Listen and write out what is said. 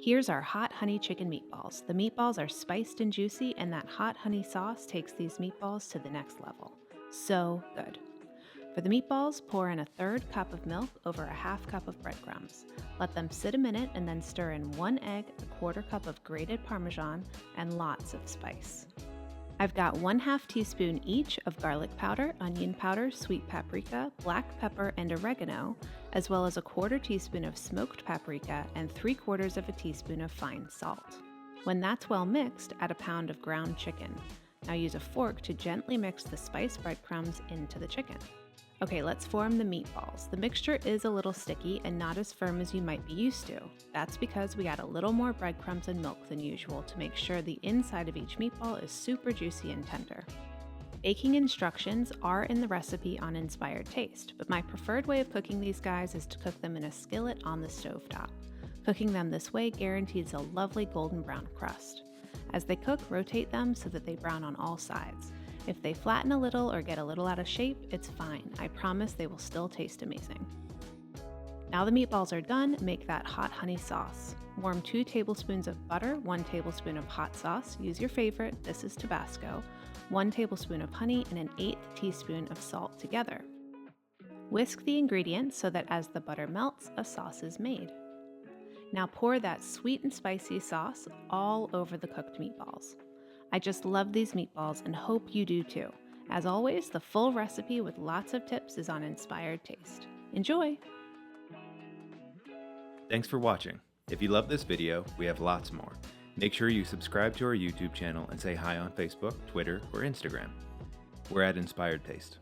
Here's our hot honey chicken meatballs. The meatballs are spiced and juicy, and that hot honey sauce takes these meatballs to the next level. So good. For the meatballs, pour in a third cup of milk over a half cup of breadcrumbs. Let them sit a minute and then stir in 1 egg, a quarter cup of grated Parmesan, and lots of spice. I've got 1/2 teaspoon each of garlic powder, onion powder, sweet paprika, black pepper, and oregano, as well as a 1/4 teaspoon of smoked paprika and 3/4 of a teaspoon of fine salt. When that's well mixed, add a pound of ground chicken. Now use a fork to gently mix the spiced breadcrumbs into the chicken. Okay, let's form the meatballs. The mixture is a little sticky and not as firm as you might be used to. That's because we add a little more breadcrumbs and milk than usual to make sure the inside of each meatball is super juicy and tender. Baking instructions are in the recipe on Inspired Taste, but my preferred way of cooking these guys is to cook them in a skillet on the stovetop. Cooking them this way guarantees a lovely golden brown crust. As they cook, rotate them so that they brown on all sides. If they flatten a little or get a little out of shape, it's fine. I promise they will still taste amazing. Now the meatballs are done, make that hot honey sauce. Warm 2 tablespoons of butter, 1 tablespoon of hot sauce, use your favorite, this is Tabasco, 1 tablespoon of honey, and an 1/8 teaspoon of salt together. Whisk the ingredients so that as the butter melts, a sauce is made. Now pour that sweet and spicy sauce all over the cooked meatballs. I just love these meatballs and hope you do too. As always, the full recipe with lots of tips is on Inspired Taste. Enjoy! Thanks for watching. If you love this video, we have lots more. Make sure you subscribe to our YouTube channel and say hi on Facebook, Twitter, or Instagram. We're at Inspired Taste.